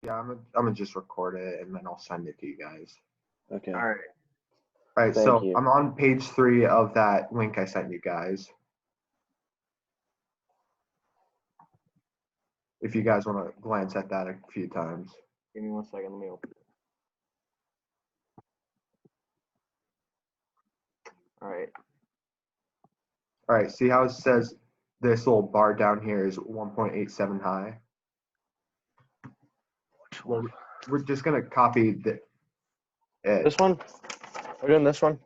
Yeah, I'm gonna just record it and then I'll send it to you guys. Okay. All right. All right, Thank so you. I'm on page 3 of that link I sent you guys. If you guys want to glance at that a few times. Give me 1 second. Let me open it. All right. All right, see how it says this little bar down here is 1.87 high? We're just gonna copy This one? We're doing this one?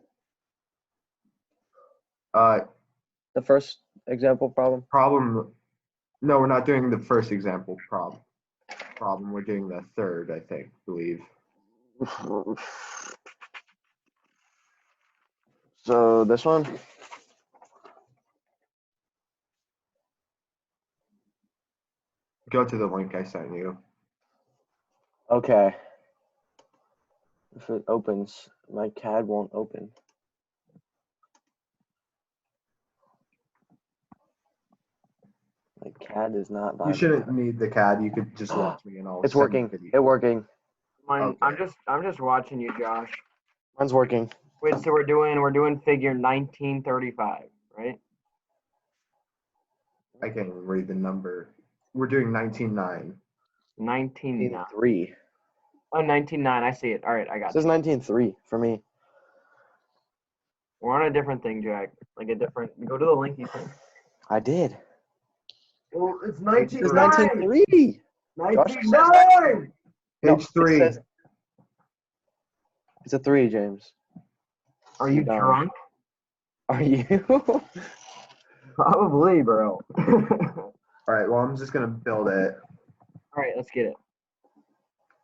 The first example problem? problem. No, we're not doing the first example problem. We're doing the third, I believe. So this one? Go to the link I sent you. Okay. If it opens, my CAD won't open. My CAD is not vibrant. You shouldn't need the CAD. You could just watch me and I'll. It's working. It's working. Mine, Okay. I'm just watching you, Josh. Mine's working. Wait, so we're doing figure 1935, right? I can't even read the number. We're doing 19.9. 19.9. 3. Oh, 19.9. I see it. All right, I It got says you. 19.3 for me. We're on a different thing, Jack. Like a different. Go to the link you sent. I did. Well, it's It says 19.9. 19.3. 19.9. No, Page 3. it says, it's a 3, James. Are you Dumb. drunk? Are you? Probably, bro. All right. Well, I'm just gonna build it. All right, let's get it.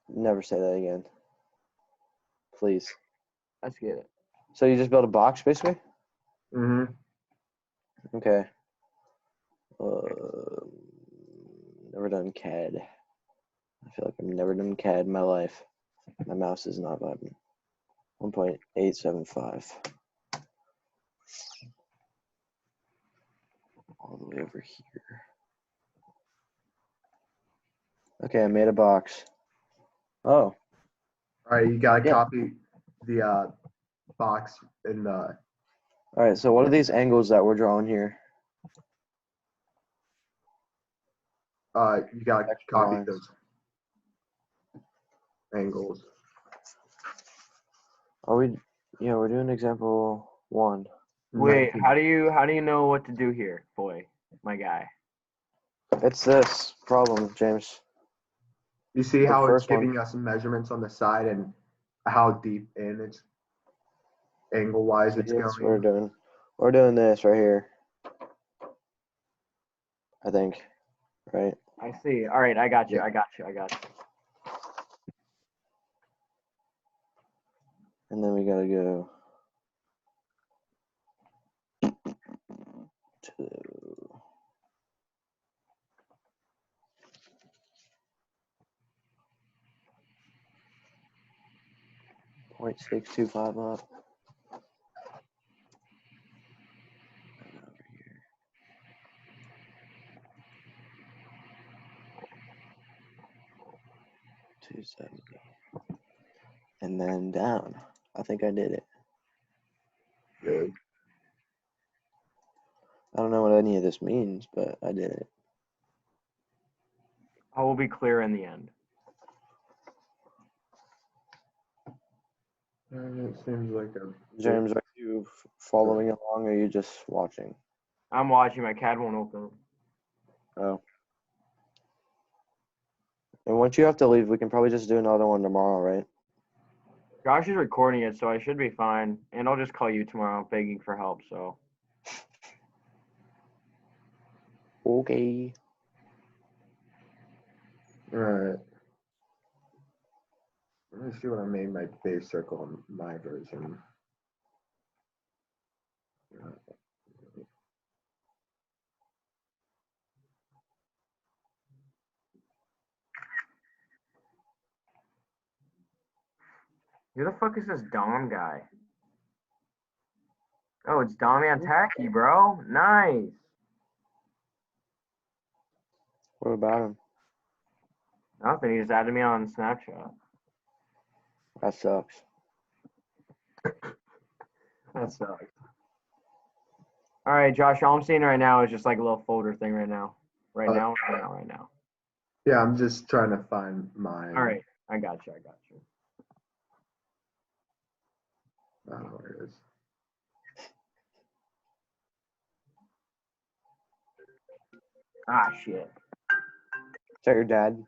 Never say that again. Please. Let's get it. So you just build a box, basically? Mm-hmm. Okay. Never done CAD. I feel like I've never done CAD in my life. My mouse is not vibrant. 1.875. All the way over here. Okay, I made a box. Oh. All right. You gotta Yeah. copy the box in the. All right, so what are these angles that we're drawing here? You gotta Extra copy lines. those angles. Are we? Yeah, we're doing example 1. Wait, 19. how do you know what to do here, boy, my guy? It's this problem, James. You see The how it's first one. giving us measurements on the side and how deep in it's angle-wise it's Yes, going. we're doing this right here. I think, right? I see. All right, I got you. Yeah. I got you. I got you. And then we gotta go to 0.625 up. And over here. 270. And then down. I think I did it. Good. I don't know what any of this means, but I did it. I will be clear in the end. It seems like a. James, are you following along or are you just watching? I'm watching. My CAD won't open. Oh. And once you have to leave, we can probably just do another one tomorrow, right? Josh is recording it, so I should be fine. And I'll just call you tomorrow begging for help, so. Okay. All right. Let me see what I made my base circle in my version. Who the fuck is this Dom guy? Oh, it's Damian Tacky, bro. Nice. What about him? Nothing. He just added me on Snapchat. That sucks. That sucks. All right, Josh. All I'm seeing right now is just like a little folder thing right now. Right now. Yeah, I'm just trying to find mine. All right. I got you. I don't know where it is. Ah, shit. Is that your dad?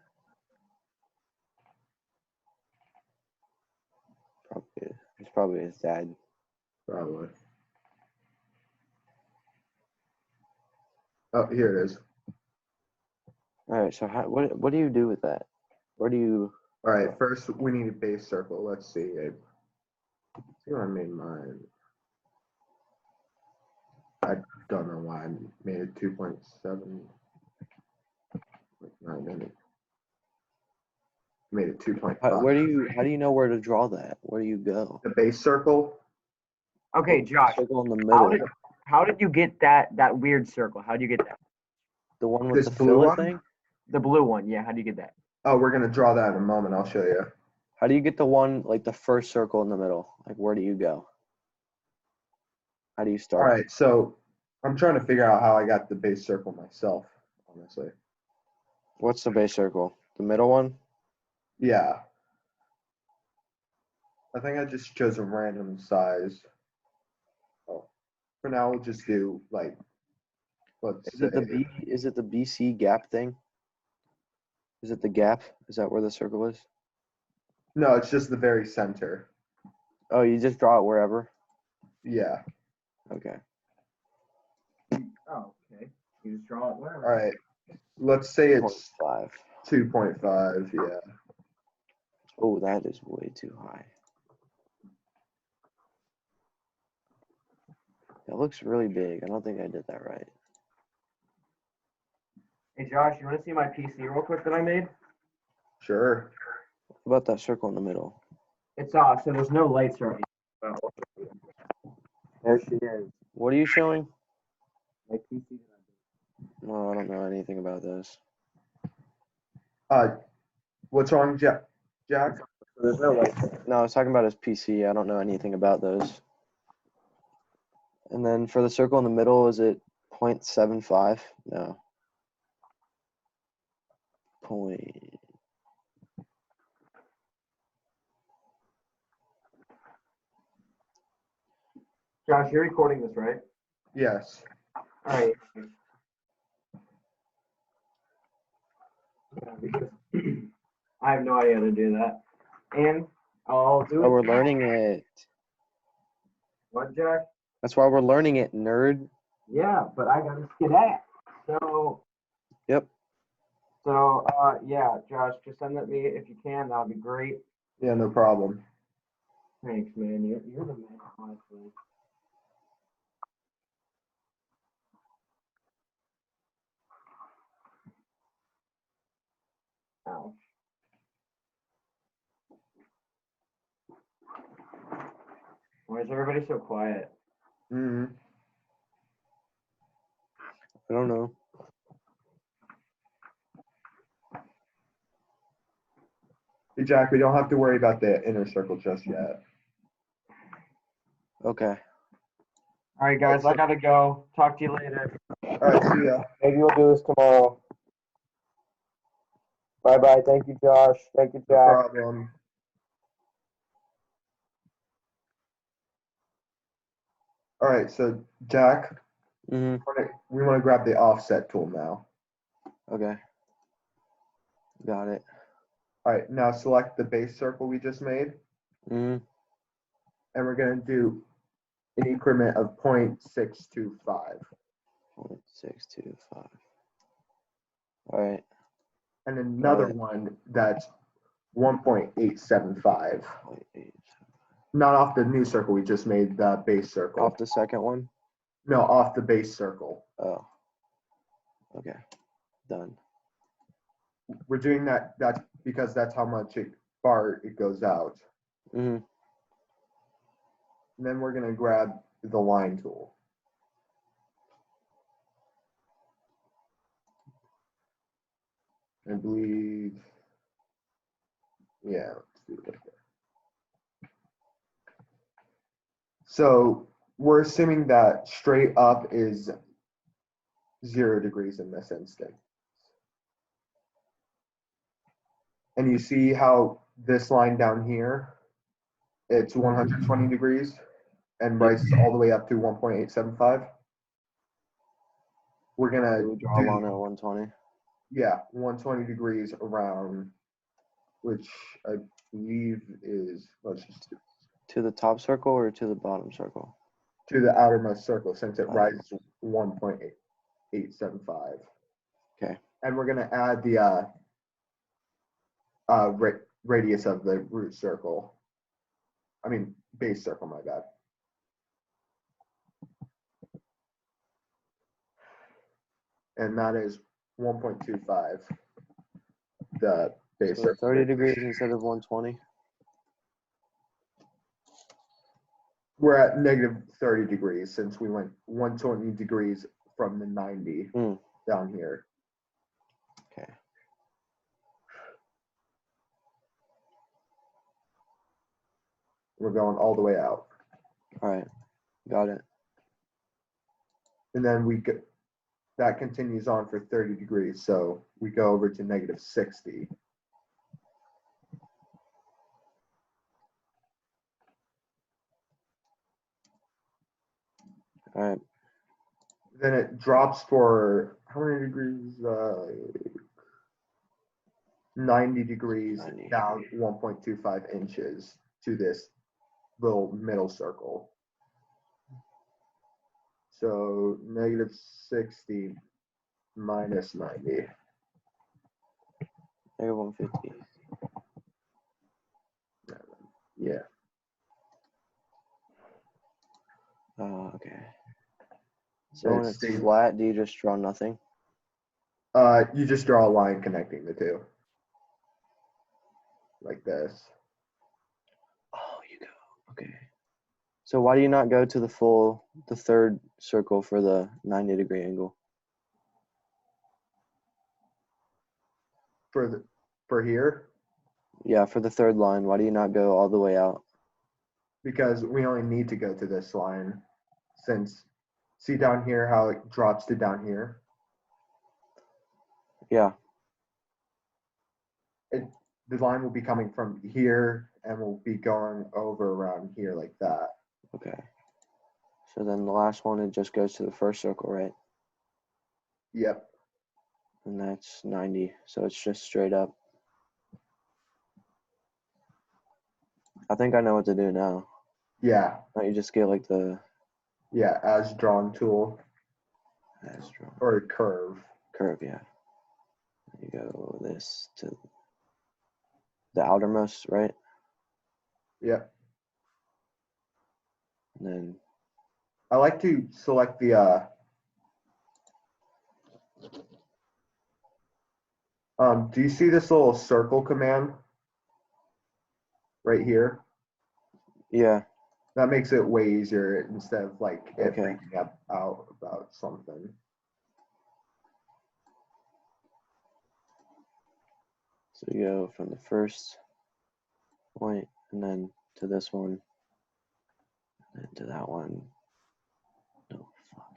Probably. It's probably his dad. Probably. Oh, here it is. All right. So what do you do with that? Where do you? All right, first we need a base circle. Let's see. Let's see where I made mine. I don't know why I made it 2.7. Made it 2.5. How do you know where to draw that? Where do you go? The base circle? Okay, Josh. Circle in the middle. How did you get that weird circle? How do you get that? The one with This the blue fillet one? thing? The blue one. Yeah. How do you get that? Oh, we're gonna draw that in a moment. I'll show you. How do you get the one, like the first circle in the middle? Like, where do you go? How do you All start? right, so I'm trying to figure out how I got the base circle myself, honestly. What's the base circle? The middle one? Yeah. I think I just chose a random size. Oh, for now, we'll just do like, let's Is say, it the BC gap thing? Is it the gap? Is that where the circle is? no, it's just the very center. Oh, you just draw it wherever? Yeah. Okay. Oh, okay. You just draw it All wherever. right. Let's say it's 0.5. 2.5. Yeah. Oh, that is way too high. That looks really big. I don't think I did that right. Hey, Josh, you want to see my PC real quick that I made? Sure. What about that circle in the middle? It's off, so there's no lights or anything. There she is. What are you showing? My PC that I made. No, I don't know anything about this. What's wrong, Jack? So there's no lights. No, I was talking about his PC. I don't know anything about those. And then for the circle in the middle, is it 0.75? No. Point. Josh, you're recording this, right? Yes. All right. Yeah, because I have no idea how to do that. And I'll do it. Oh, we're learning it. What, Jack? That's why we're learning it, nerd. Yeah, but I gotta see that. So. Yep. So, yeah, Josh, just send that me if you can. That would be great. Yeah, no problem. Thanks, man. You're the man, honestly. Ouch. Why is everybody so quiet? Hmm. I don't know. Hey, Jack, we don't have to worry about the inner circle just yet. Okay. All right, guys, I gotta go. Talk to you later. All right, see ya. Maybe we'll do this tomorrow. Bye-bye. Thank you, Josh. Thank you, No Jack. problem. All right, so Jack, Mm-hmm. we want to grab the offset tool now. Okay. Got it. All right, now select the base circle we just made, Mm-hmm. and we're going to do an increment of 0.625. 0.625. All right. And another Got it. one that's 1.875. 0.8. Not off the new circle we just made, the base circle. Off the second one? No, off the base circle. Oh. Okay. Done. We're doing that. That's because that's how much far it goes out. Mm-hmm. And then we're going to grab the line tool. I believe Yeah, let's do it. So we're assuming that straight up is 0 degrees in this instant. And you see how this line down here, it's 120 degrees and rises all the way up to 1.875. We're gonna We draw a line at do, 120. yeah, 120 degrees around, which I believe is, let's just do To the top circle or to the bottom circle? to the outermost circle since it Outer. rises 1.875. Okay. And we're gonna add the radius of the root circle. I mean, base circle, my bad. And that is 1.25, the base So circle. 30 degrees instead of 120. We're at negative 30 degrees since we went 120 degrees from the 90 down here. Okay. We're going all the way out. All right. Got it. And then that continues on for 30 degrees. So we go over to negative 60. All right. Then it drops for how many degrees? 90 degrees 90. down 1.25 inches to this little middle circle. So negative 60 minus 90. Negative 150. Yeah. Okay. So when It's it's stable. flat, do you just draw nothing? You just draw a line connecting the two. Like this. Oh, you go. Okay. So why do you not go to the third circle for the 90-degree angle? For here, Yeah, for the third line, why do you not go all the way out? because we only need to go to this line since, see down here how it drops to down here? Yeah. The line will be coming from here and will be going over around here like that. Okay. So then the last one, it just goes to the first circle, right? Yep. And that's 90. So it's just straight up. I think I know what to do now. Yeah. Don't you just get like the Yeah. As drawn tool astro or curve. curve, yeah. You go this to the outermost, right? Yep. And then I like to select the do you see this little circle command right here? yeah. That makes it way easier instead of like it Okay. freaking out about something. So you go from the first point and then to this one, and then to that one. No, fuck.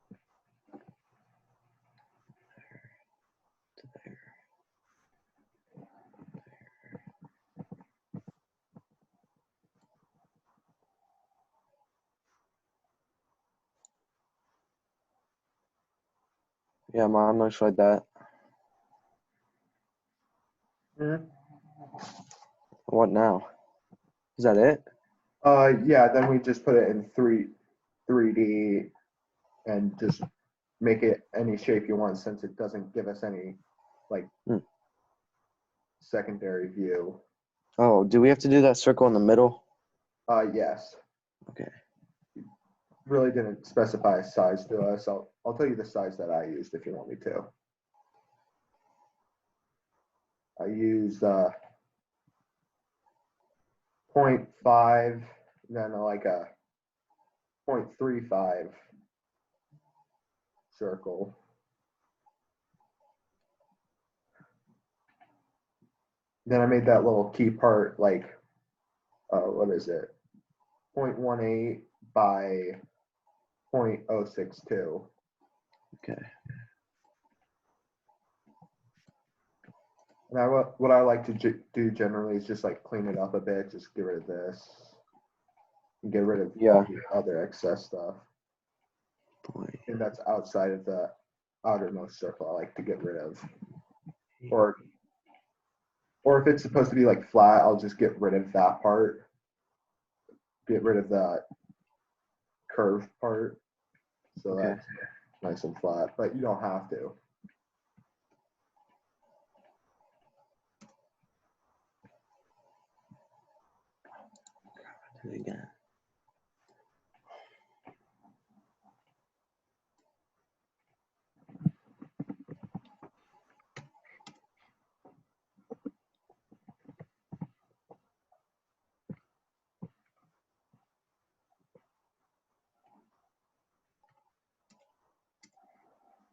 There to there. Yeah, mine looks like that. Mhm. What now? Is that it? Yeah, then we just put it in 3D and just make it any shape you want since it doesn't give us any like secondary view. Oh, do we have to do that circle in the middle? Yes. Okay. Really didn't specify a size to us. I'll tell you the size that I used if you want me to. I used 0.5, then like a 0.35 circle. Then I made that little key part like, what is it? 0.18 by 0.062. Okay. And what I like to do generally is just like clean it up a bit, just get rid of this, and get rid of all the other excess stuff. And that's outside of the outermost circle I like to get rid of. Or if it's supposed to be like flat, I'll just get rid of that part. Get rid of that curved part. So that's nice and flat, but you don't have to. Do it again.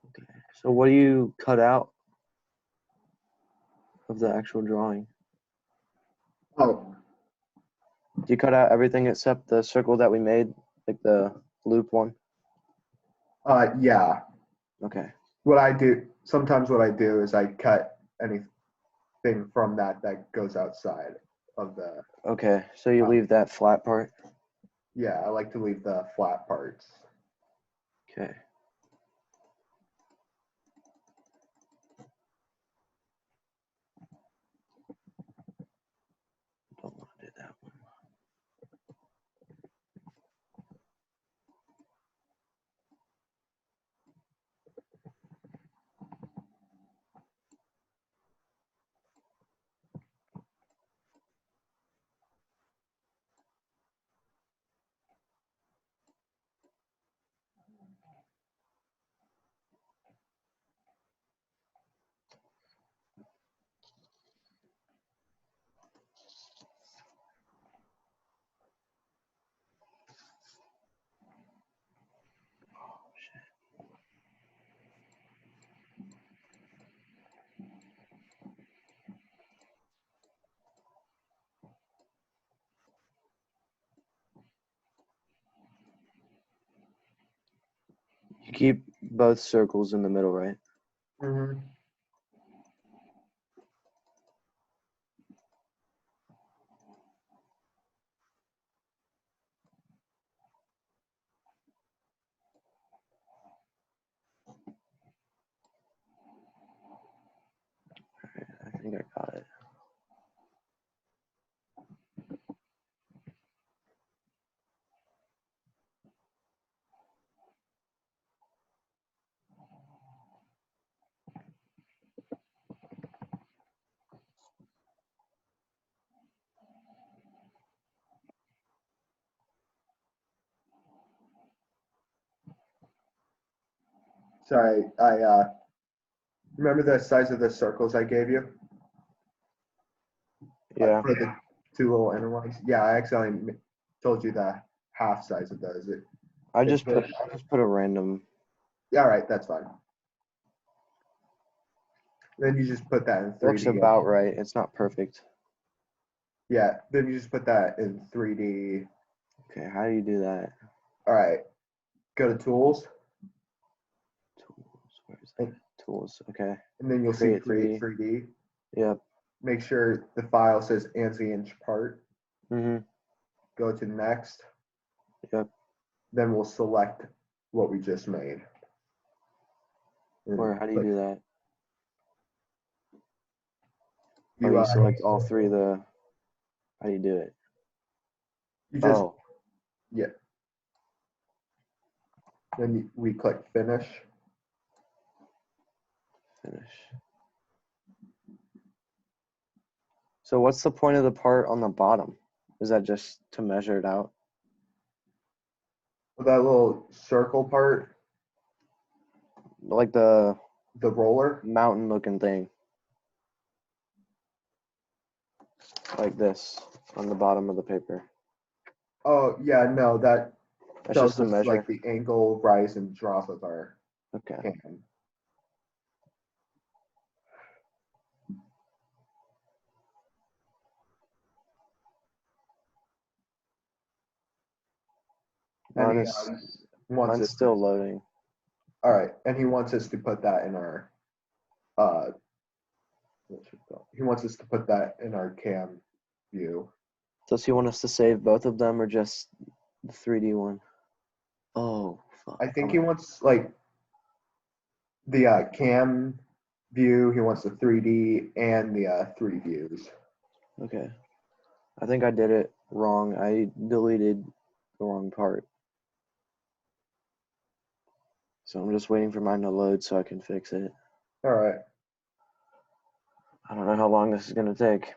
Okay. So what do you cut out of the actual drawing? Oh, Do you cut out everything except the circle that we made, like the loop one? yeah. Okay. Sometimes what I do is I cut anything from that goes outside of the, Okay. So you leave that flat part? yeah, I like to leave the flat parts. Okay. Don't want to do that one. You keep both circles in the middle, right? Mm-hmm. I think I got it. Sorry, I remember the size of the circles I gave you? Yeah. For the two little inner ones? Yeah, I accidentally told you the half size of those. I just put a random. Yeah, all right, that's fine. Then you just put that in 3D. Looks about right. It's not perfect. Yeah, then you just put that in 3D. Okay, how do you do that? All right, go to Tools, Tools. Where is that? Tools. Okay. and then you'll see Create 3D. Yep. Make sure the file says ANSI inch part. Mhm. Go to Next. Yep. Then we'll select what we just made. And Where? How do you do that? You, You select all three of the. How do you do it? you just, Oh. yeah. Then we click Finish. Finish. So what's the point of the part on the bottom? Is that just to measure it out? That little circle part, Like the roller. mountain looking thing. Like this on the bottom of the paper. Oh, yeah, no, that That's tells just to us measure. like the angle, rise, and drop of our Okay. can. And he Mine's wants us still loading. all right, and he wants us to put that in our he wants us to put that in our cam view. Does he want us to save both of them or just the 3D one? Oh, fuck. I think he wants like the cam view. He wants the 3D and the 3 views. Okay. I think I did it wrong. I deleted the wrong part. So I'm just waiting for mine to load so I can fix it. All right. I don't know how long this is going to take.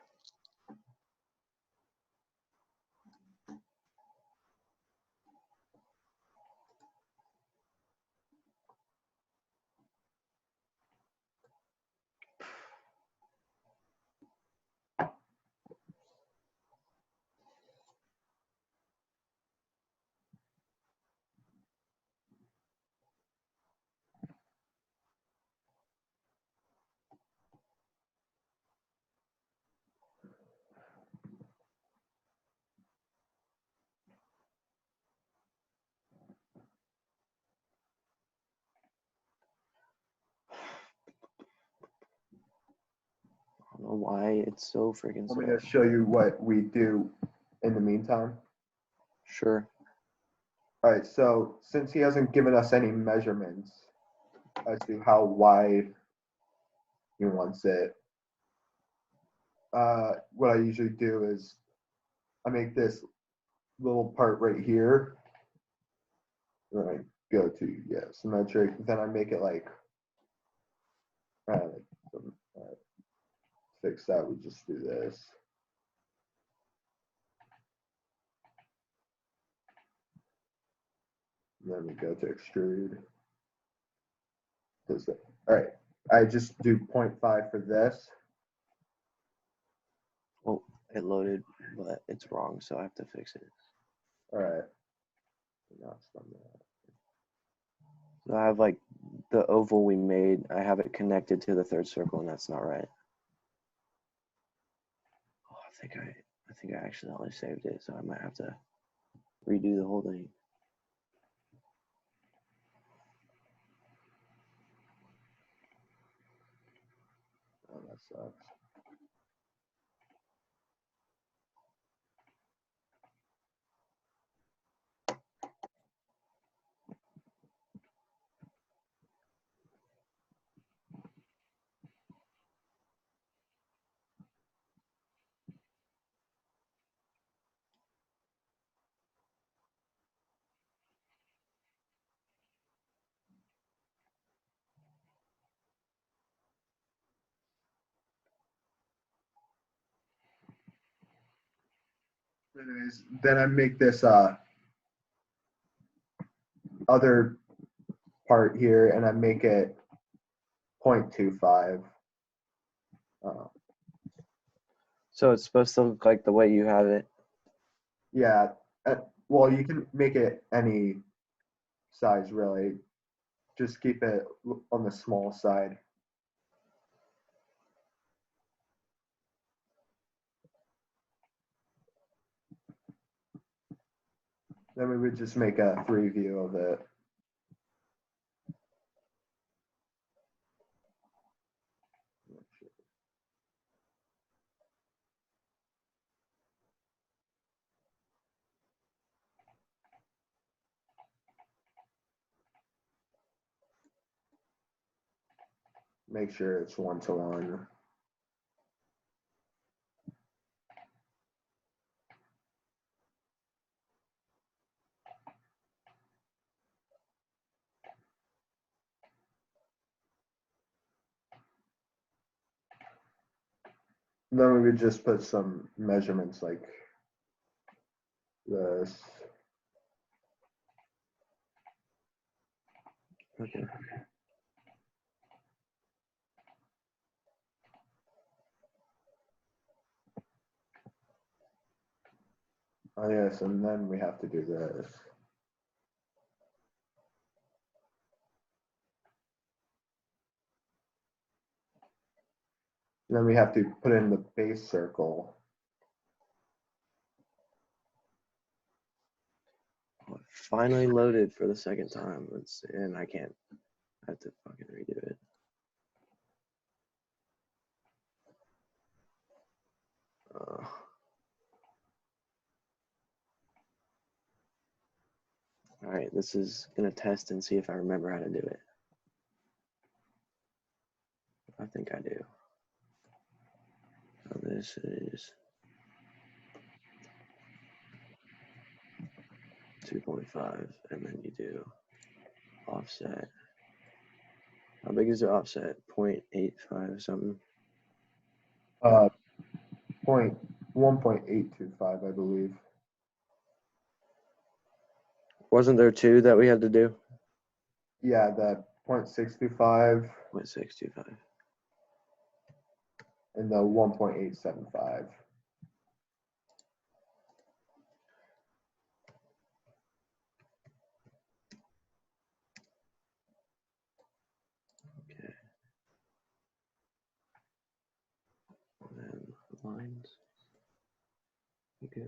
I don't know why it's so freaking slow. Want me to show you what we do in the meantime? Sure. All right, so since he hasn't given us any measurements as to how wide he wants it, what I usually do is I make this little part right here. Then I go to symmetric. Then I make it like fix that. We just do this. And then we go to extrude. Does that? All right. I just do 0.5 for this. Well, it loaded, but it's wrong, so I have to fix it. All right. Now it's done that. So I have like the oval we made, I have it connected to the third circle, and that's not right. Oh, I think I accidentally saved it, so I might have to redo the whole thing. Oh, that sucks. Anyways, then I make this other part here, and I make it 0.25. So it's supposed to look like the way you have it. Yeah. Well, you can make it any size, really. Just keep it on the small side. Then we would just make a 3 view of it. Make sure it's 1-to-1. Then we would just put some measurements like this. Okay. Oh yes, and then we have to do this. Then we have to put in the base circle. Oh, it finally loaded for the second time. And I can't. I have to fucking redo it. All right, this is gonna test and see if I remember how to do it. I think I do. So this is 2.5, and then you do offset. How big is the offset? 0.85 something? 1.825, I believe. Wasn't there two that we had to do? Yeah, the 0.625 0.625. and the 1.875. Okay. And then lines. We go.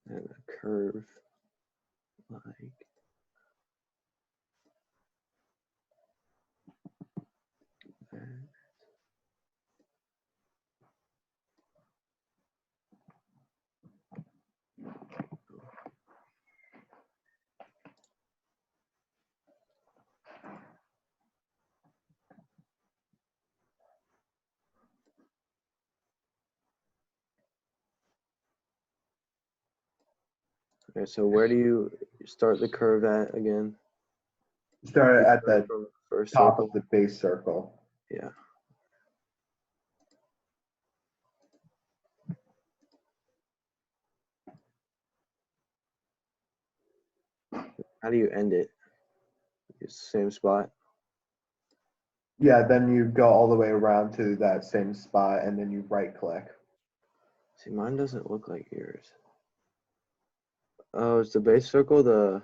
And a curve like that. Okay, so where do you start the curve at again? Start at the From the first top circle? of the base circle. Yeah. How do you end it? It's the same spot? Yeah, then you go all the way around to that same spot and then you right click. See, mine doesn't look like yours. Oh, is the base circle the...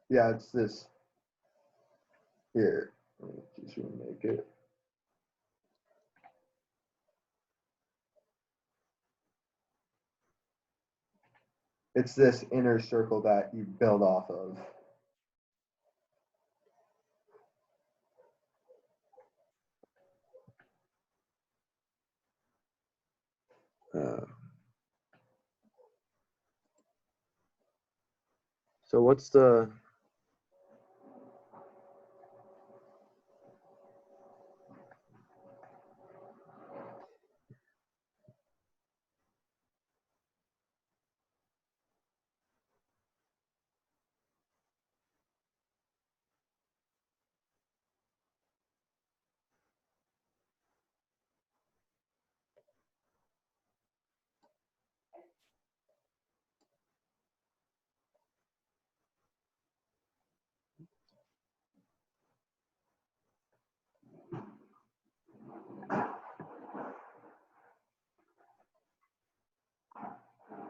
Yeah, it's this. Here, let me just remake it. It's this inner circle that you build off of. So what's the...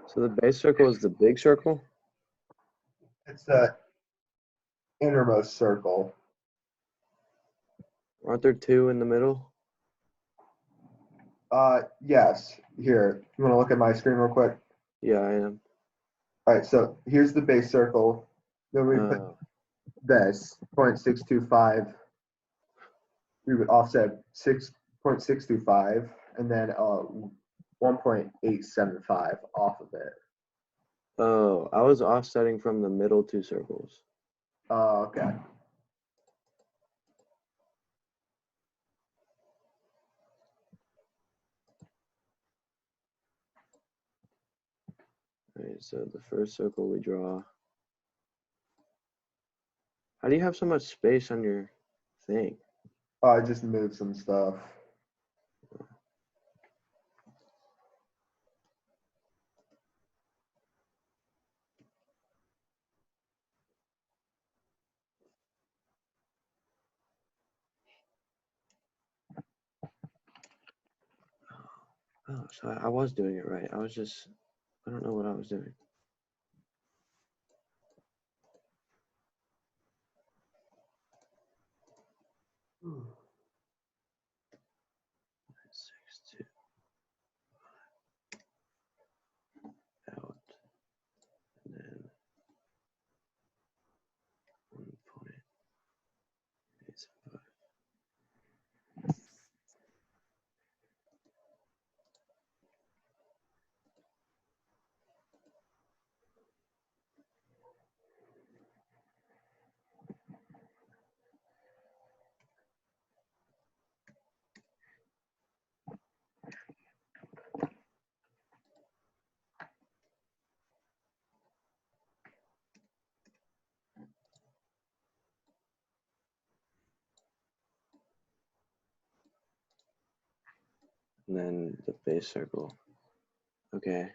So the base circle is the big circle? It's the innermost circle. Aren't there two in the middle? Yes. Here, you want to look at my screen real quick? Yeah, I am. All right, so here's the base circle. Then we put this 0.625. We would offset 6.625 and then 1.875 off of it. Oh, I was offsetting from the middle two circles. Okay. Alright, so the first circle we draw. How do you have so much space on your thing? I just moved some stuff. Oh, so I was doing it right. I don't know what I was doing. Hmm. 6, 2, out, and then 1.875. And then the base circle. Okay,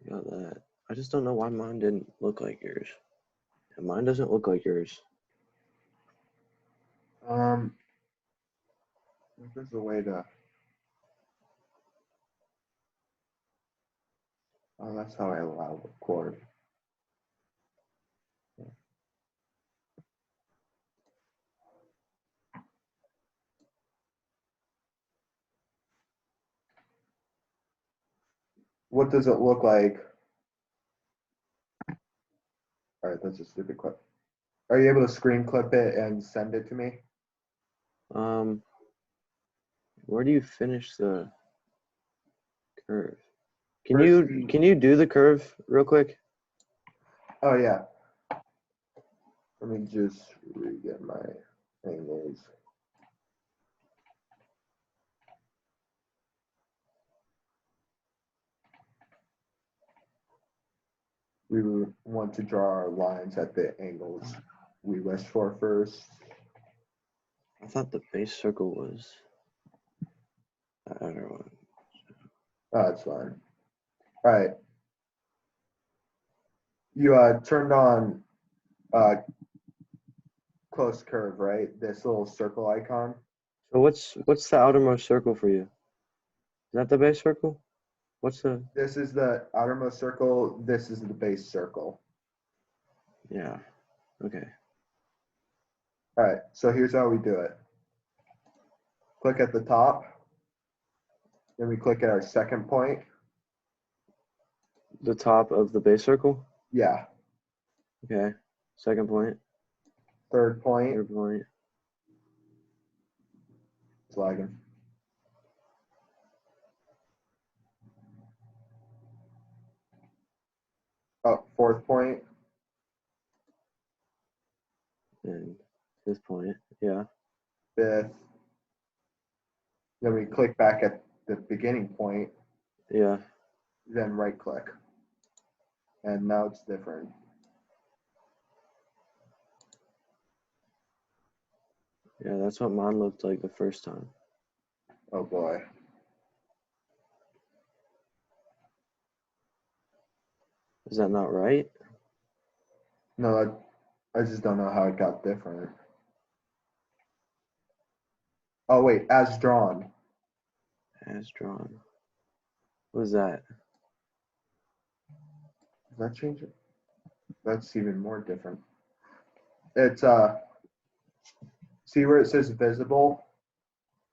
got that. I just don't know why mine didn't look like yours. And mine doesn't look like yours. There's a way to. Oh, that's how I allow record. What does it look like? All right, that's a stupid clip. Are you able to screen clip it and send it to me? Where do you finish the curve? Can First you do the curve real quick? Oh yeah. Let me just re-get my angles. We want to draw our lines at the angles we wish for first. I thought the base circle was. I don't know. Oh, that's fine. All right. You turned on close curve, right? This little circle icon. So what's the outermost circle for you? Is that the base circle? What's the? This is the outermost circle. This is the base circle. Yeah. Okay. All right. So here's how we do it. Click at the top. Then we click at our second point. The top of the base circle? Yeah. Okay. Second point. Third point. Third point. It's lagging. Oh, fourth point. And fifth point. Yeah. Fifth. Then we click back at the beginning point. Yeah. Then right click. And now it's different. Yeah, that's what mine looked like the first time. Oh boy. Is that not right? No, I just don't know how it got different. Oh wait, as drawn. As drawn. What is that? Does that change it? That's even more different. It's see where it says visible?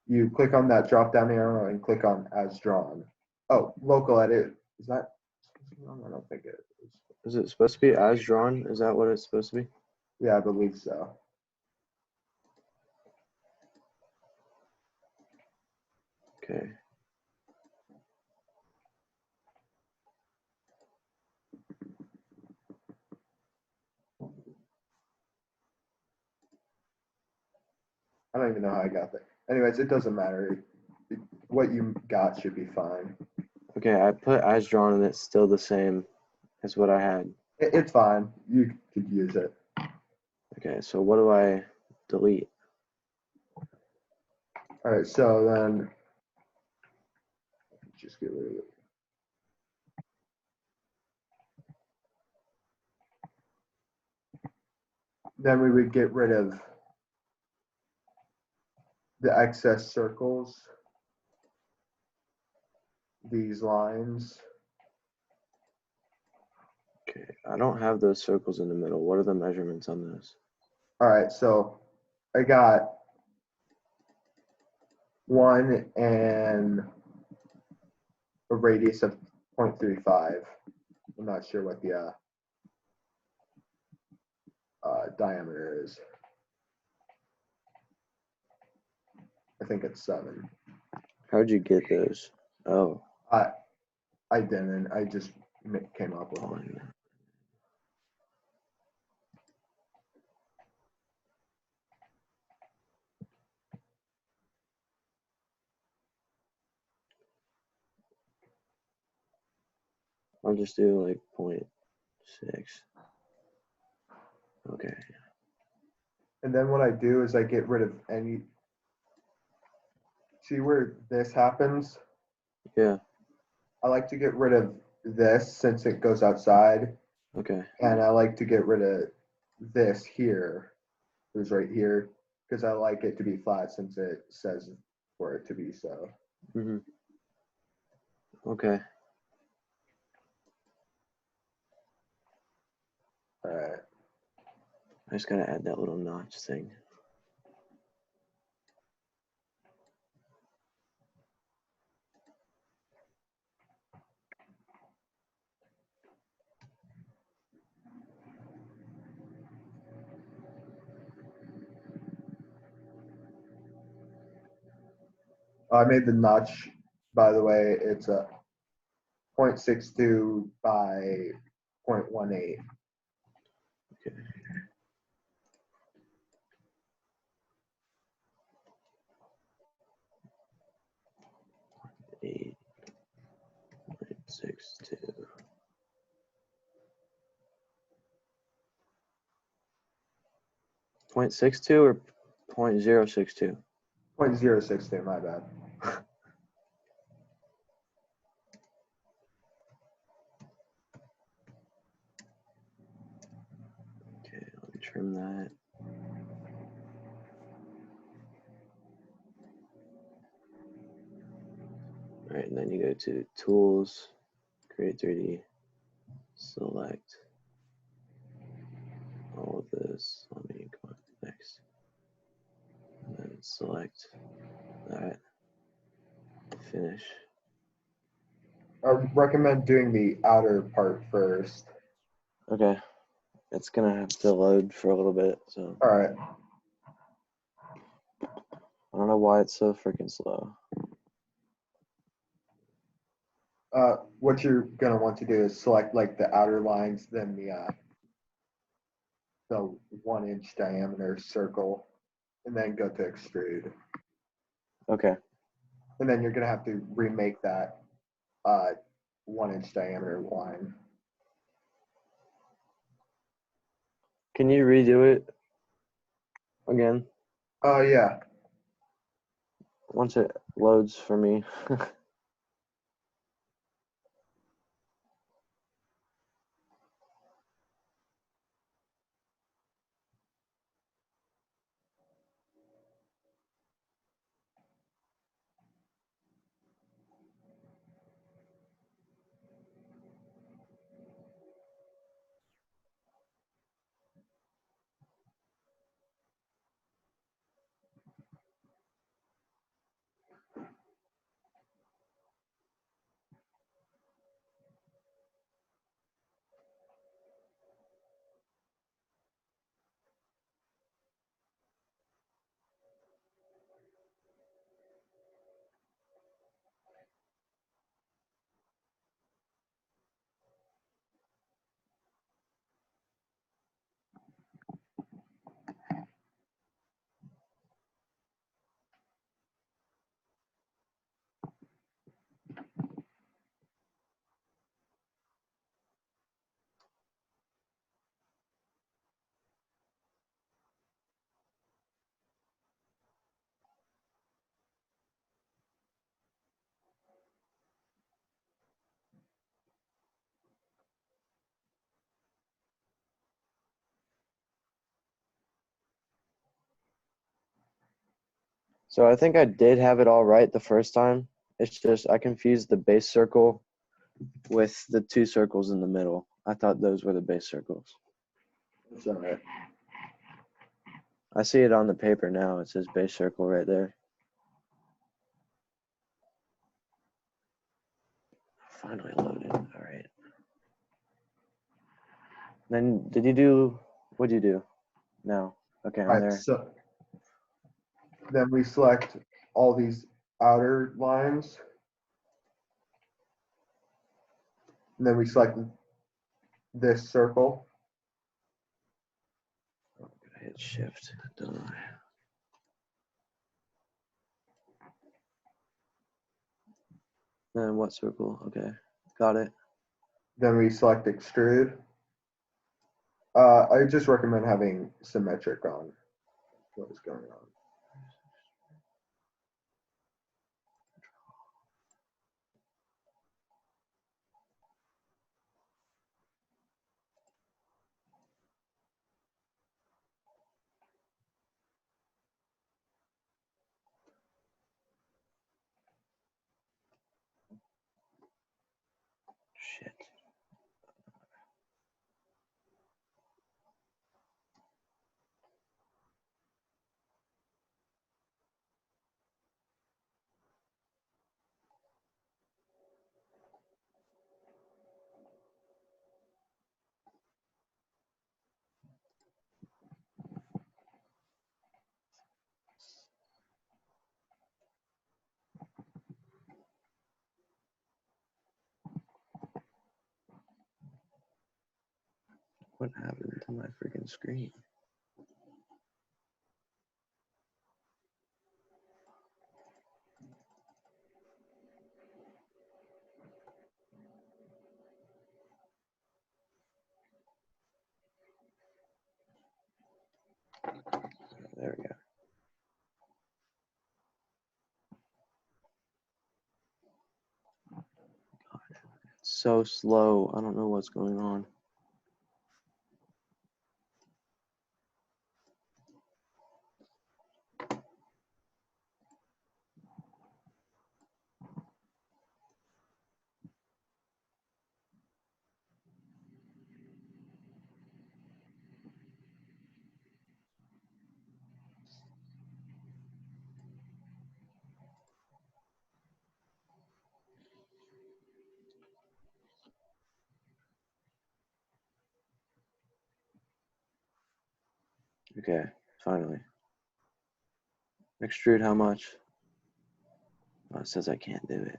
You click on that drop down arrow and click on as drawn. Oh, local edit. Is that? I don't think it is. Is it supposed to be as drawn? Is that what it's supposed to be? Yeah, I believe so. Okay. I don't even know how I got there. Anyways, it doesn't matter. What you got should be fine. Okay, I put as drawn and it's still the same as what I had. It's fine. You could use it. Okay, so what do I delete? All right, so then just get rid of it. Then we would get rid of the excess circles. these lines. Okay, I don't have those circles in the middle. What are the measurements on this? All right, so I got 1 and a radius of 0.35. I'm not sure what the diameter is. I think it's 7. How'd you get those? Oh, I didn't. I just came up with one. fine. I'll just do like 0.6. Okay. And then what I do is I get rid of any. See where this happens? Yeah. I like to get rid of this since it goes outside. Okay. And I like to get rid of this here, who's right here, because I like it to be flat since it says for it to be so. Mhm. Okay. All right. I just gotta add that little notch thing. I made the notch, by the way. It's a 0.62 by 0.18. Okay. Eight. 0.62. 0.62 or 0.062? 0.062, my bad. Okay, let me trim that. All right, and then you go to Tools, Create 3D, select all of this. Let me go next. And then select that, finish. I recommend doing the outer part first. Okay, it's gonna have to load for a little bit, so All right. I don't know why it's so freaking slow. What you're gonna want to do is select like the outer lines, then the 1-inch diameter circle, and then go to extrude. Okay, And then you're gonna have to remake that 1-inch diameter line. can you redo it again Yeah. once it loads for me? So I think I did have it all right the first time. It's just I confused the base circle with the two circles in the middle. I thought those were the base circles. It's all right. I see it on the paper now. It says base circle right there. Finally loaded. All right. Then what'd you do? No. Okay, I'm All right, there. so then we select all these outer lines. And then we select this circle. I hit shift. Don't I? Then what circle? Okay. Got it. Then we select extrude. I just recommend having symmetric on what is going on. Shit. What happened to my freaking screen? There we go. God, it's so slow. I don't know what's going on. Okay, finally. Extrude how much? Oh, it says I can't do it.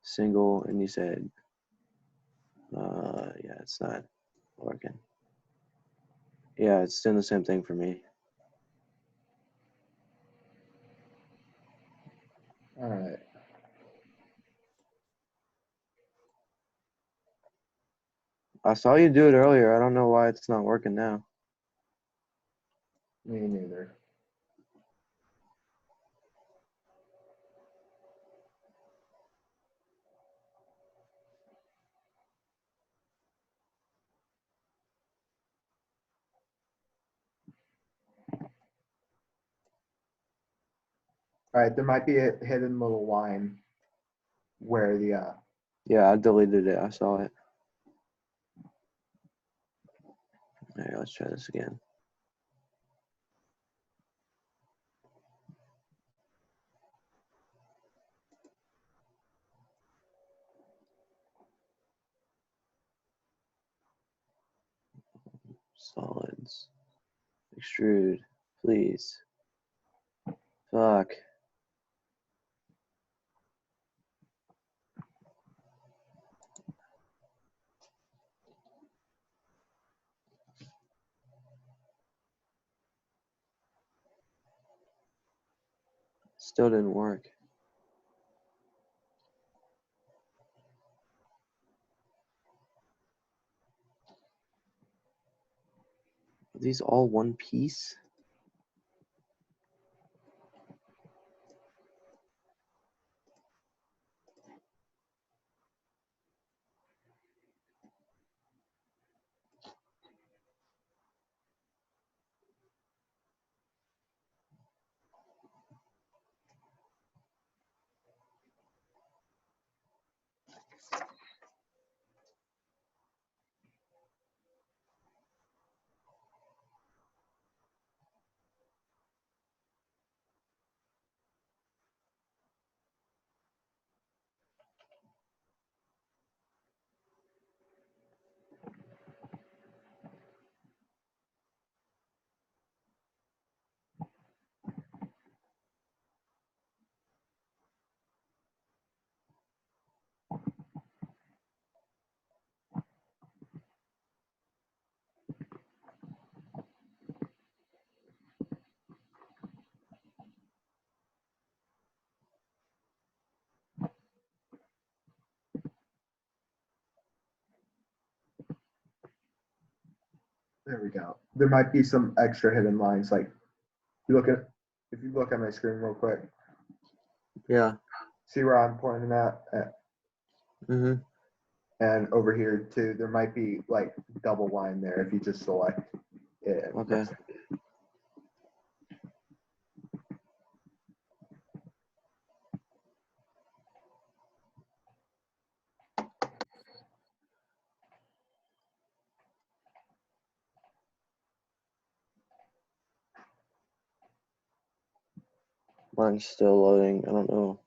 Single, and you said, yeah, it's not working. Yeah, it's doing the same thing for me. All right. I saw you do it earlier. I don't know why it's not working now. Me neither. All right, there might be a hidden little line where the Yeah, I deleted it. I saw it. All right, let's try this again. Solids. Extrude, please. Fuck. Still didn't work. Are these all one piece? There we go. There might be some extra hidden lines. Like if you look at my screen real quick, Yeah. see where I'm pointing at? Mm-hmm. And over here too, there might be like double line there if you just select it. Okay. Mine's still loading. I don't know.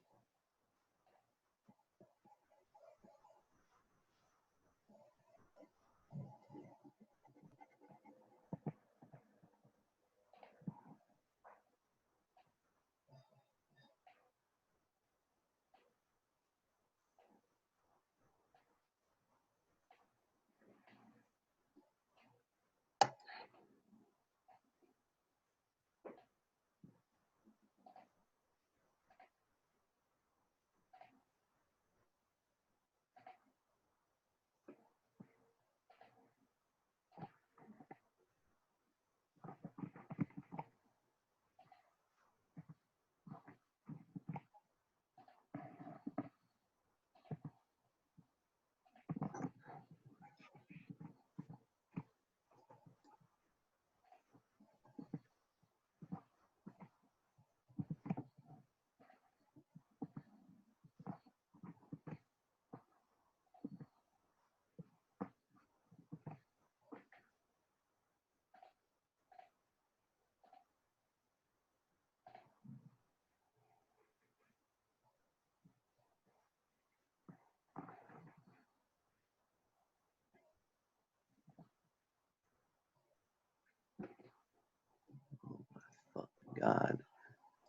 Oh my God.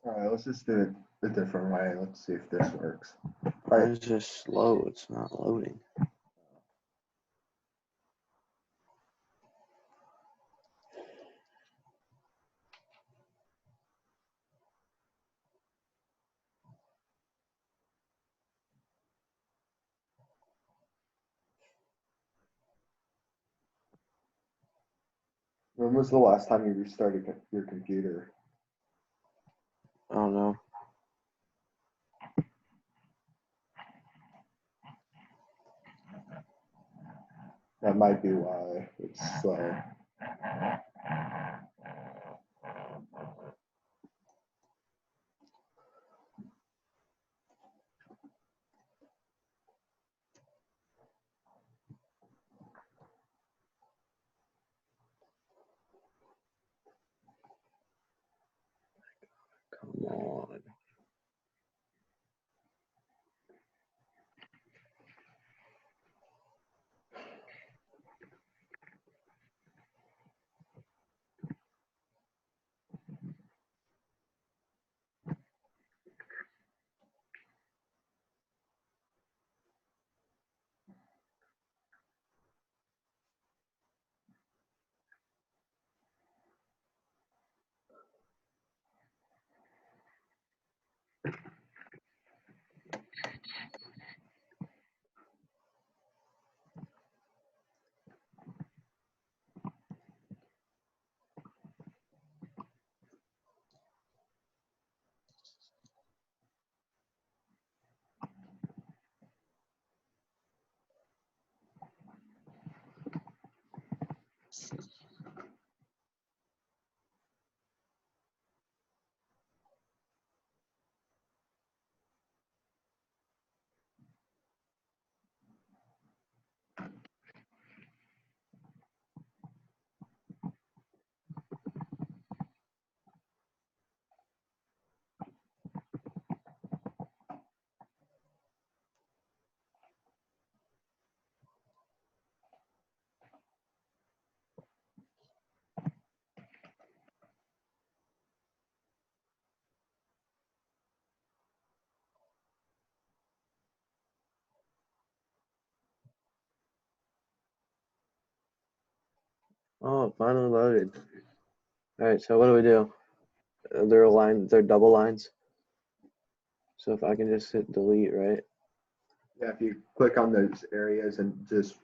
All right, let's just do it a different way. Let's see if this works. All right. Mine's just slow. It's not loading. When was the last time you restarted your computer? I don't know. That might be why it's slow. Come on. Oh, it finally loaded. All right, so what do we do? They're double lines. So if I can just hit delete, right? Yeah, if you click on those areas and just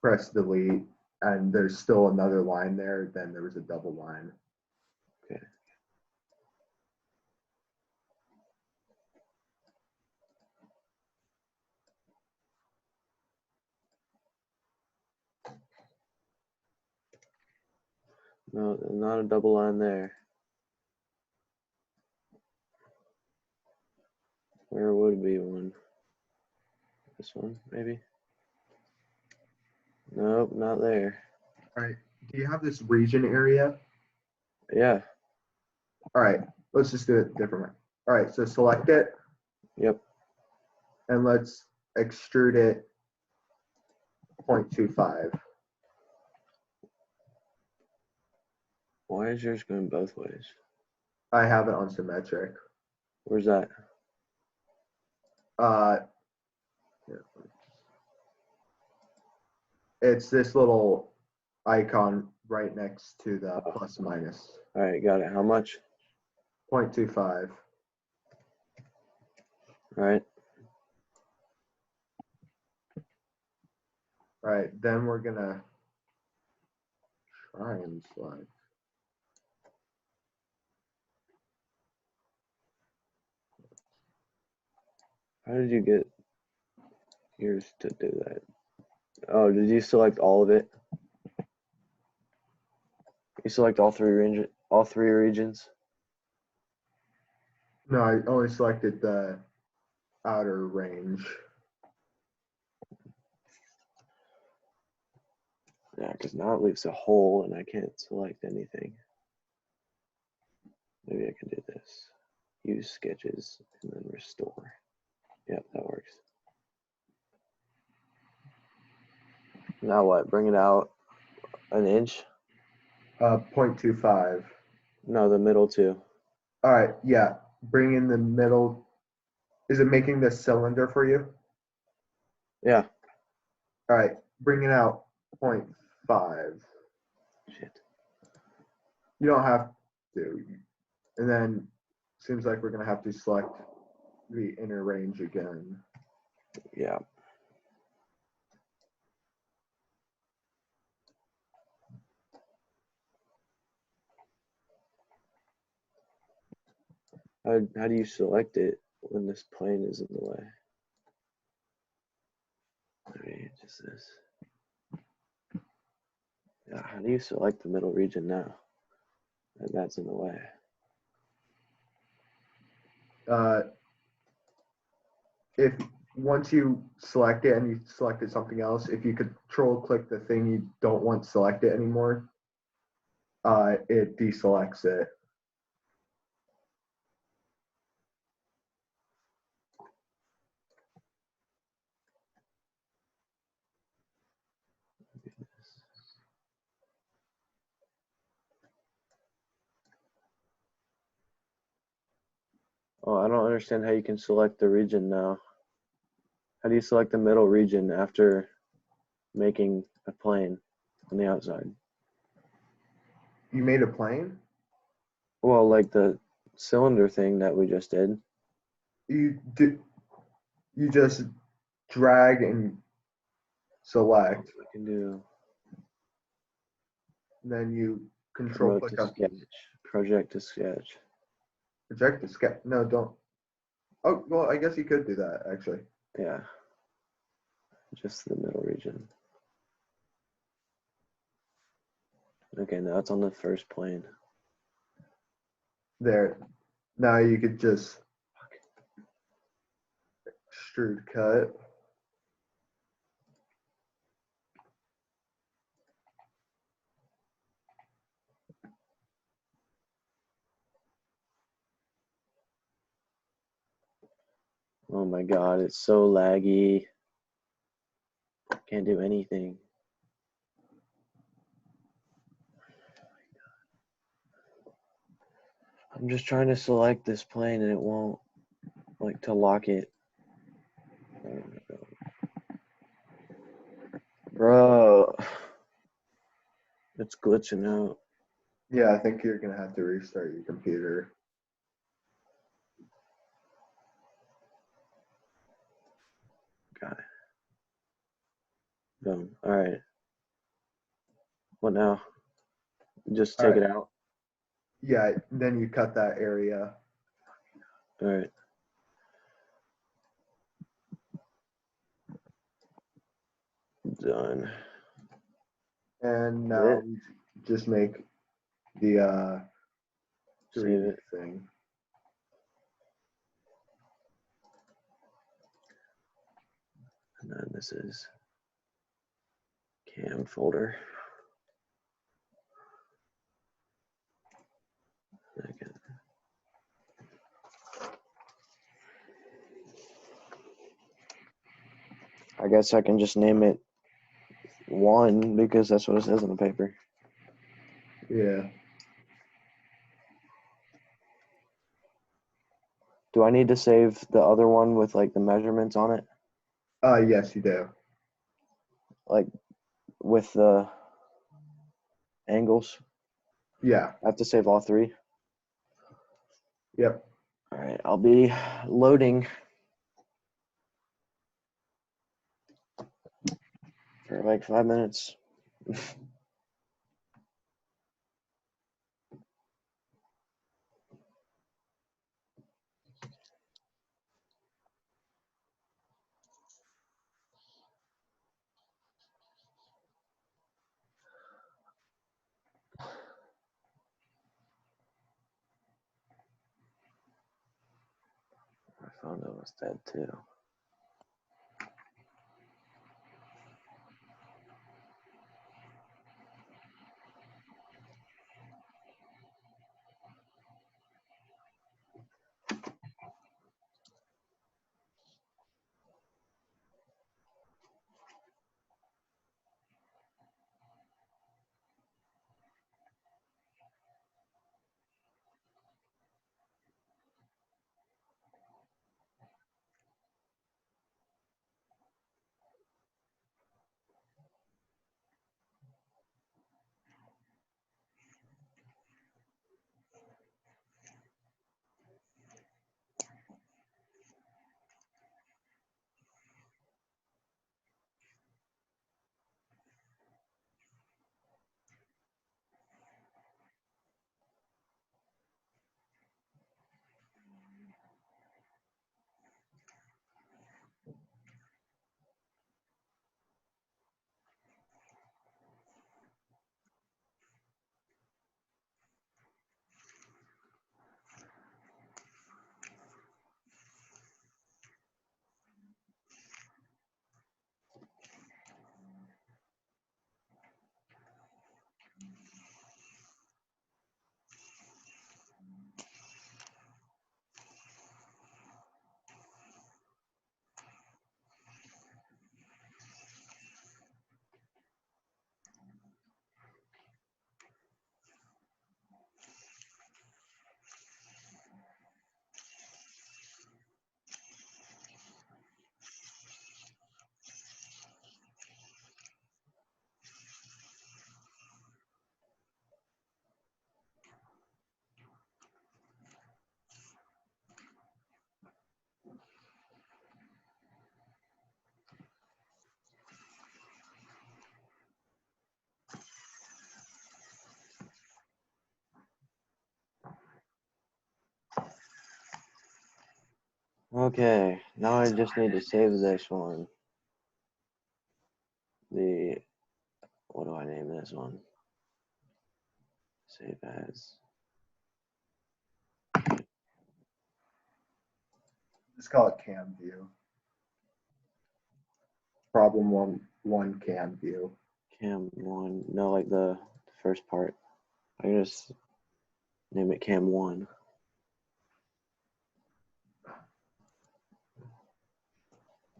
press delete, and there's still another line there, then there was a double line. Okay. No, not a double line there. Where would be one? This one, maybe? Nope, not there. All right. Do you have this region area? Yeah. All right. Let's just do it differently. All right. So select it. Yep. And let's extrude it 0.25. Why is yours going both ways? I have it on symmetric. Where's that? It's this little icon right next to the plus minus. All right, got it. How much? 0.25. All right. All right, then we're gonna try and select. How did you get yours to do that? Oh, did you select all of it? You select all three regions? No, I only selected the outer range. Yeah, because now it leaves a hole and I can't select anything. Maybe I can do this. Use sketches and then restore. Yep, that works. Now what? Bring it out an inch? 0.25. No, the middle too. All right, yeah. Bring in the middle. Is it making this cylinder for you? Yeah. All right, bring it out 0.5. Shit. You don't have to. And then seems like we're gonna have to select the inner range again. Yeah. How do you select it when this plane is in the way? Maybe just this. Yeah, how do you select the middle region now? And that's in the way. If once you select it and you selected something else, if you control click the thing you don't want selected anymore, it deselects it. Oh, I don't understand how you can select the region now. How do you select the middle region after making a plane on the outside? You made a plane? Well, like the cylinder thing that we just did. You just drag and select, I can do then you control promote click to on sketch, project to sketch. project to sketch. No, don't. Oh, well, I guess you could do that actually. Yeah, just the middle region. Okay, now it's on the first plane. There. Now you could just extrude cut. Oh my god, it's so laggy. Can't do anything. I'm just trying to select this plane and it won't, like, to lock it. Oh my god. Bro, it's glitching out. Yeah, I think you're gonna have to restart your computer. Got it. Boom. All right. What now? Just All take right. it out? Yeah, then you cut that area. All right. Done. And That's now it. just make the Save 3D it. thing. And then this is CAM folder. Okay. I guess I can just name it 1 because that's what it says on the paper. Yeah. Do I need to save the other one with like the measurements on it? Yes, you do. Like with the angles? Yeah. I have to save all 3? Yep. All right, I'll be loading for like 5 minutes. My phone was dead too. Okay, now I just need to save this one. What do I name this one? Save as. Just call it cam view. Problem one cam view. Cam 1. No, like the first part. I can just name it Cam 1.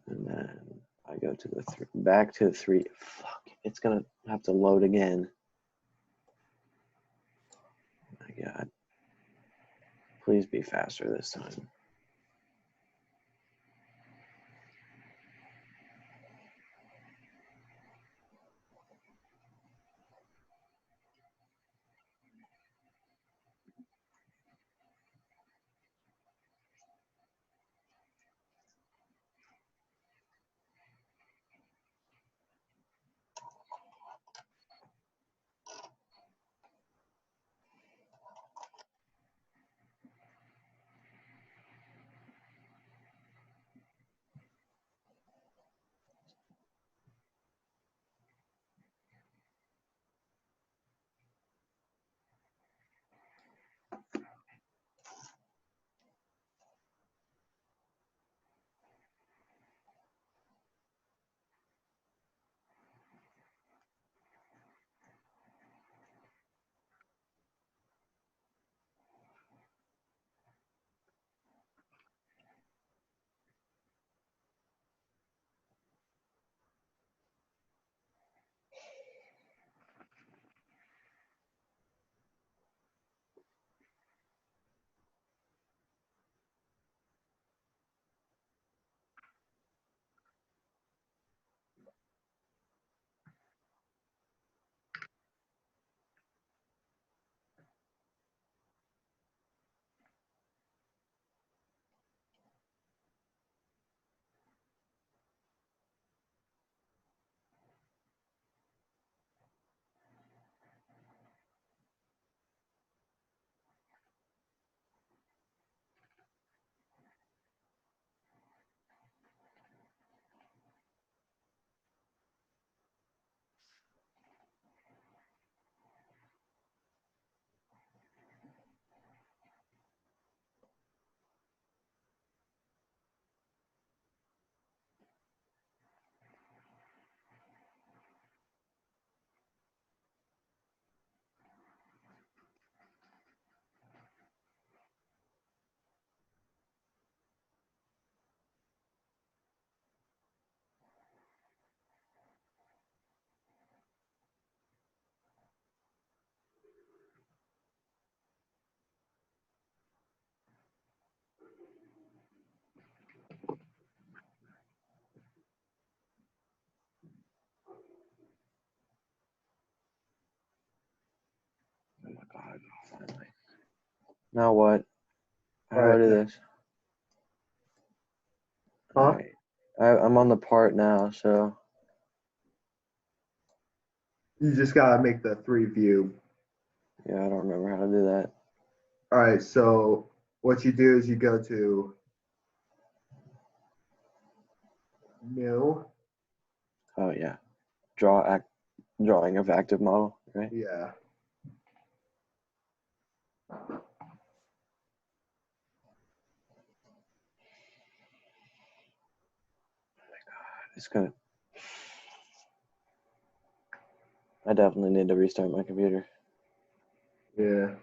And then I go to the back to the 3. Fuck, it's gonna have to load again. My God. Please be faster this time. Now what? How do I Alright. do this? Huh? Alright. I'm on the part now, so You just gotta make the 3 view. yeah, I don't remember how to do that. Alright, so what you do is you go to new. Oh yeah. Drawing of active model, right? Yeah. It's gonna I definitely need to restart my computer. Yeah.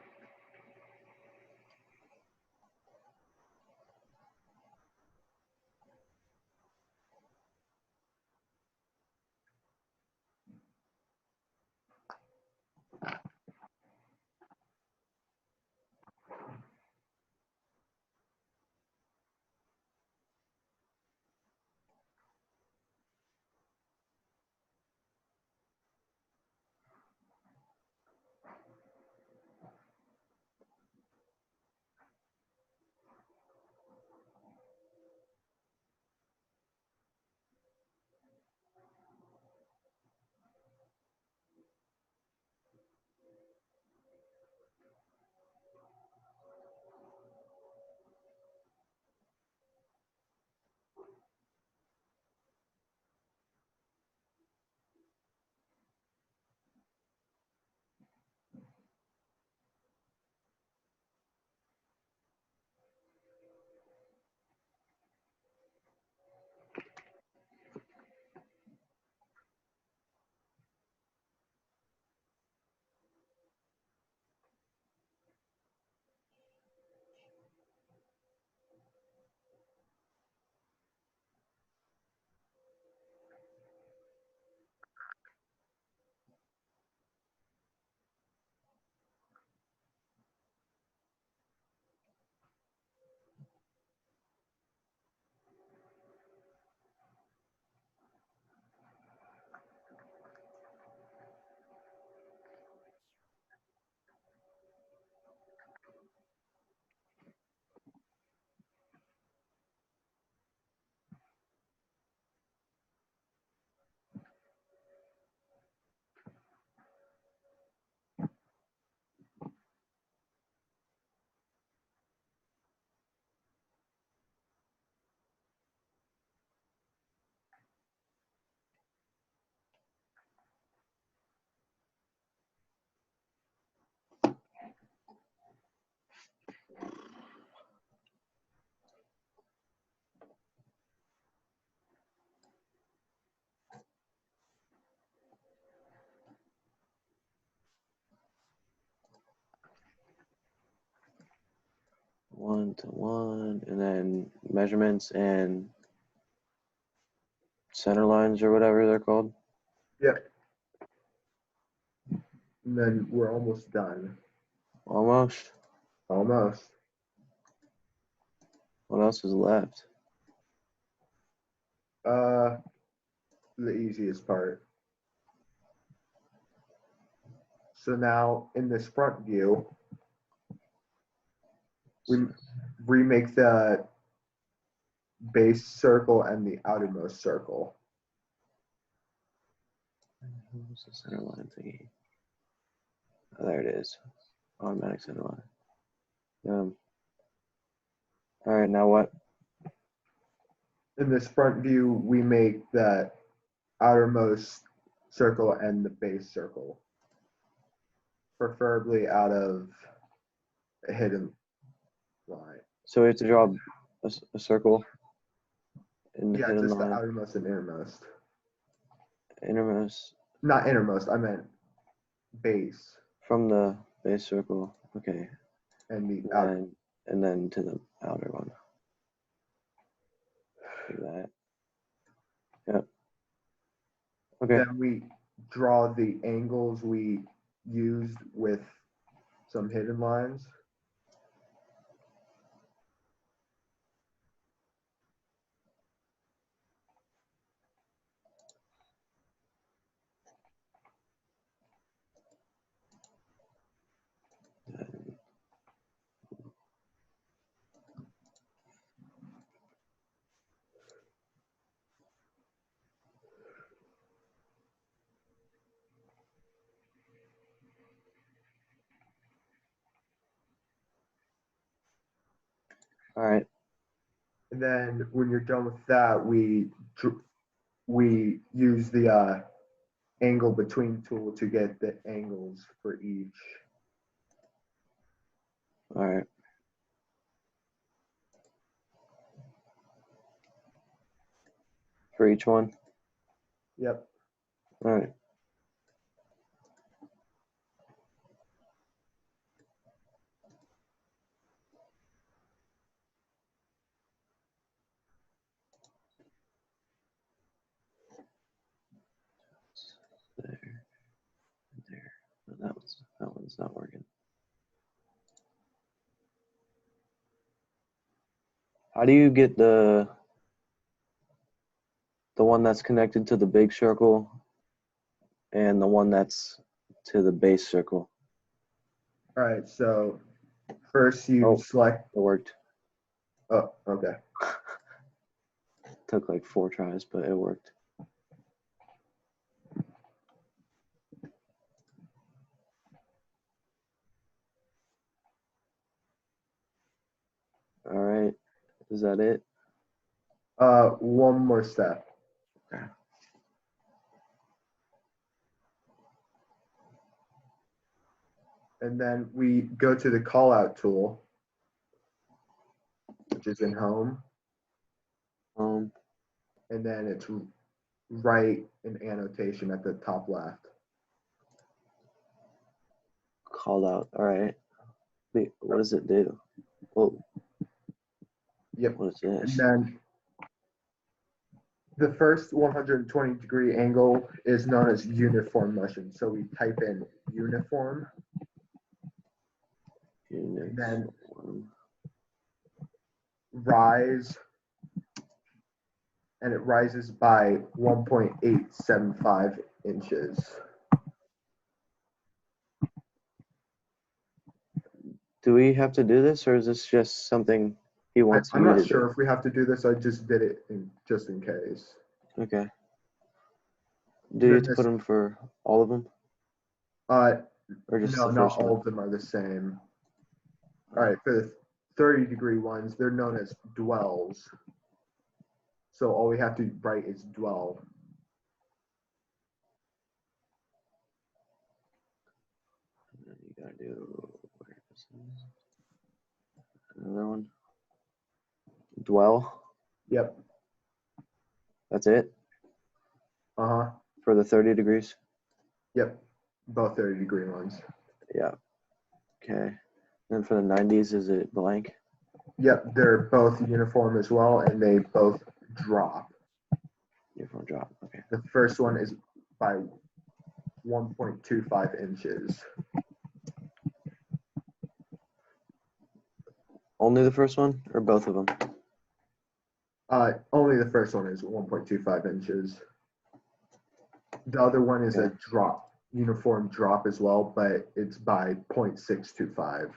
One to one, and then measurements and center lines or whatever they're called. Yep. And then we're almost done. Almost. Almost. What else is left? The easiest part. So now in this front view, we remake the base circle and the outermost circle. What's the center line thingy? Oh, there it is. Automatic center line. All right, now what? In this front view, we make that outermost circle and the base circle, preferably out of a hidden line. So we have to draw a circle in the Yeah, hidden just the line. outermost and innermost. Innermost Not innermost, I meant base from the base circle. Okay. and the outer. And then to the outer one. Like that. Yep. Okay. Then we draw the angles we used with some hidden lines. All right. And then when you're done with that, we use the angle between tool to get the angles for each. All right. For each one. Yep. All right. There. There. No, that one's not working. How do you get the one that's connected to the big circle and the one that's to the base circle? All right. So first you Oh. select. It worked. Oh, okay. Took like 4 tries, but it worked. All right. Is that it? One more step. Okay. And then we go to the call out tool, which is in home. And then it's write an annotation at the top left. Called out. All right. Wait, what does it do? Whoa. Yep. What is this? And then the first 120-degree angle is known as uniform motion. So we type in uniform. And then rise. And it rises by 1.875 inches. Do we have to do this, or is this just something he wants I'm me not to sure do? if we have to do this. I just did it just in case. Okay. Do you have to put them for all of them? Or just no, the not first all one? of them are the same. All right, for the 30-degree ones, they're known as dwells. So all we have to write is dwell. And then you gotta do another one. Dwell. Yep. That's it Uh-huh. for the 30 degrees. Yep. Both 30-degree ones. Yeah. Okay. Then for the 90s, is it blank? Yep, they're both uniform as well, and they both drop. Uniform drop. Okay. The first one is by 1.25 inches. Only the first one, or both of them? Only the first one is 1.25 inches. The other one is a drop, uniform drop as well, but it's by 0.625.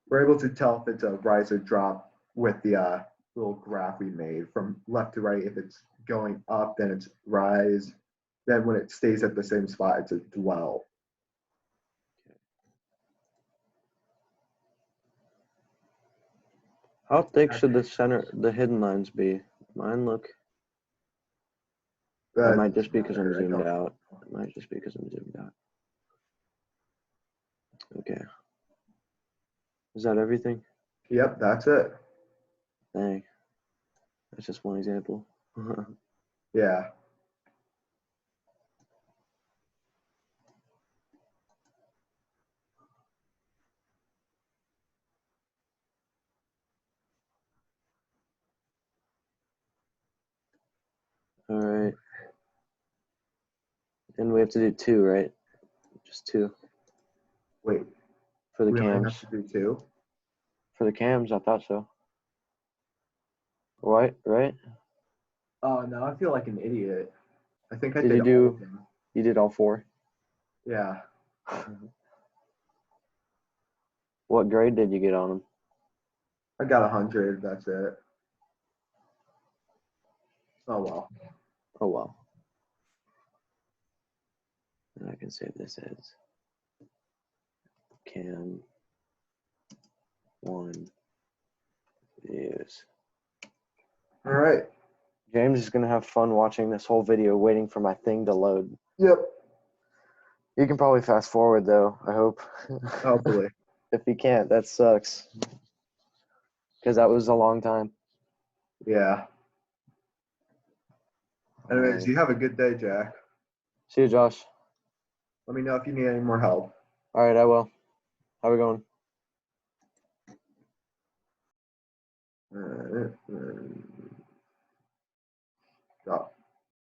We're able to tell if it's a rise or drop with the little graph we made from left to right. If it's going up, then it's rise. Then when it stays at the same spot, it's a dwell. How thick should the hidden lines be? Mine look. That might just be because I'm zoomed out. It might just be because I'm zoomed out. Okay. Is that everything? Yep, that's it. Dang. That's just one example. Yeah. All right. And we have to do 2, right? Just 2. Wait. For the We only cams. have to do 2? For the cams, I thought so. Right? Oh, no, I feel like an idiot. I think I Did did you all do of them. You did all 4? Yeah. What grade did you get on them? I got 100. That's it. Oh well. Oh, well. And I can save this as CAM 1 videos. All right. James is going to have fun watching this whole video waiting for my thing to load. Yep. You can probably fast forward, though, I hope. Hopefully. If you can't, that sucks. Because that was a long time. Yeah. Anyways, you have a good day, Jack. See you, Josh. Let me know if you need any more help. All right, I will. How are we going?